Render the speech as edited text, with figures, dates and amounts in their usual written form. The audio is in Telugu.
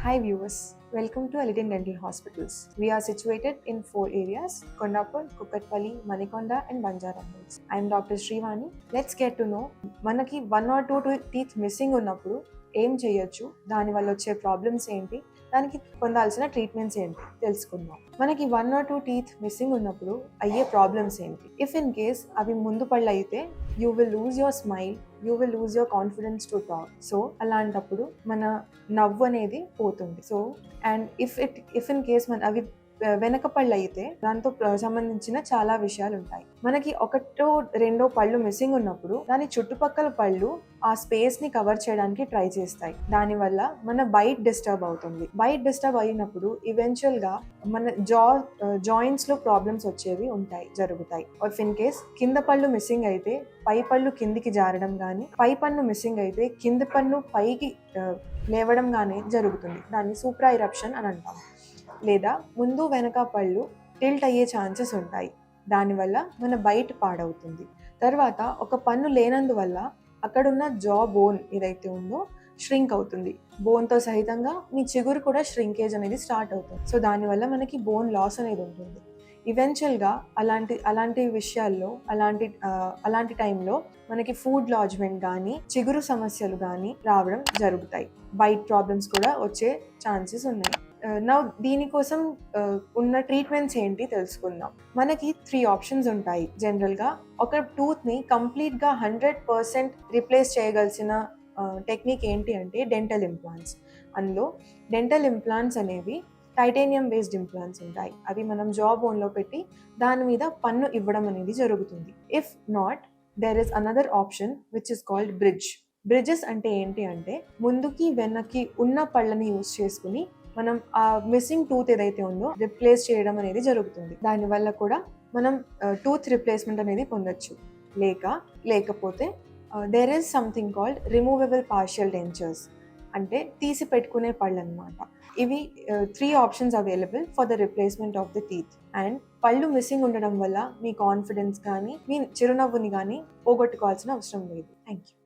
Hi viewers, welcome to Elite Dental Hospitals. We are situated in 4 areas: Kondapur, Kukatpalli, Manikonda and Banjara Hills. I am Dr. Srivani. Let's get to know మనకి 1 or 2 teeth missing ఉన్నప్పుడు ఏం చేయొచ్చు, దానివల్ల వచ్చే ప్రాబ్లమ్స్ ఏంటి, దానికి పొందాల్సిన ట్రీట్మెంట్స్ ఏంటి తెలుసుకుందాం. మనకి 1 or 2 టీత్ మిస్సింగ్ ఉన్నప్పుడు అయ్యే ప్రాబ్లమ్స్ ఏంటి? ఇఫ్ ఇన్ కేస్ అవి ముందు పళ్ళు అయితే you will lose your smile, you will lose your confidence to talk. So అలాంటప్పుడు మన నవ్వు అనేది పోతుంది. So and if in case అవి వెనక పళ్ళు అయితే దాంతో సంబంధించిన చాలా విషయాలు ఉంటాయి. మనకి ఒకటో రెండో పళ్ళు మిస్సింగ్ ఉన్నప్పుడు దాని చుట్టుపక్కల పళ్ళు ఆ స్పేస్ ని కవర్ చేయడానికి ట్రై చేస్తాయి. దానివల్ల మన బైట్ డిస్టర్బ్ అవుతుంది. బైట్ డిస్టర్బ్ అయినప్పుడు ఈవెన్చువల్ గా మన జాయింట్స్ లో ప్రాబ్లమ్స్ వచ్చేవి జరుగుతాయి. ఇఫ్ ఇన్ కేస్ కింద పళ్ళు మిస్సింగ్ అయితే పై పళ్ళు కిందికి జారడం కానీ, పై పన్ను మిస్సింగ్ అయితే కింది పన్ను పైకి లేవడం కానీ జరుగుతుంది. దాన్ని సూప్రా ఇరప్షన్ అని అంటాం. లేదా ముందు వెనక పళ్ళు టిల్ట్ అయ్యే ఛాన్సెస్ ఉంటాయి. దానివల్ల మన బైట్ పాడవుతుంది. తర్వాత ఒక పన్ను లేనందువల్ల అక్కడున్న జా బోన్ ఏదైతే ఉందో ష్రింక్ అవుతుంది. బోన్తో సహితంగా మీ చిగురు కూడా ష్రింకేజ్ అనేది స్టార్ట్ అవుతుంది. సో దానివల్ల మనకి బోన్ లాస్ అనేది ఉంటుంది. ఈవెన్చువల్గా అలాంటి విషయాల్లో అలాంటి టైంలో మనకి ఫుడ్ లాడ్జ్మెంట్ కానీ, చిగురు సమస్యలు కానీ రావడం జరుగుతాయి. బైట్ ప్రాబ్లమ్స్ కూడా వచ్చే ఛాన్సెస్ ఉన్నాయి. దీనికోసం ఉన్న ట్రీట్మెంట్స్ ఏంటి తెలుసుకుందాం. మనకి 3 ఆప్షన్స్ ఉంటాయి. జనరల్గా ఒక టూత్ని కంప్లీట్గా 100% రిప్లేస్ చేయగలిసిన టెక్నిక్ ఏంటి అంటే డెంటల్ ఇంప్లాంట్స్. అందులో డెంటల్ ఇంప్లాంట్స్ అనేవి టైటానియం బేస్డ్ ఇంప్లాంట్స్ ఉంటాయి. అవి మనం జా బోన్లో పెట్టి దాని మీద పన్ను ఇవ్వడం అనేది జరుగుతుంది. If not, there is another option which is called bridge. Bridges అంటే ఏంటి అంటే ముందుకి వెనక్కి ఉన్న పళ్ళని యూజ్ చేసుకుని మనం ఆ మిస్సింగ్ టూత్ ఏదైతే ఉందో రిప్లేస్ చేయడం అనేది జరుగుతుంది. దానివల్ల కూడా మనం టూత్ రిప్లేస్మెంట్ అనేది పొందొచ్చు. లేకపోతే there is something called removable partial dentures, అంటే తీసి పెట్టుకునే పళ్ళు అనమాట. ఇవి 3 options available for the replacement of the teeth. And పళ్ళు మిస్సింగ్ ఉండడం వల్ల మీ కాన్ఫిడెన్స్ కానీ, మీ చిరునవ్వుని కానీ పోగొట్టుకోవాల్సిన అవసరం లేదు. Thank you.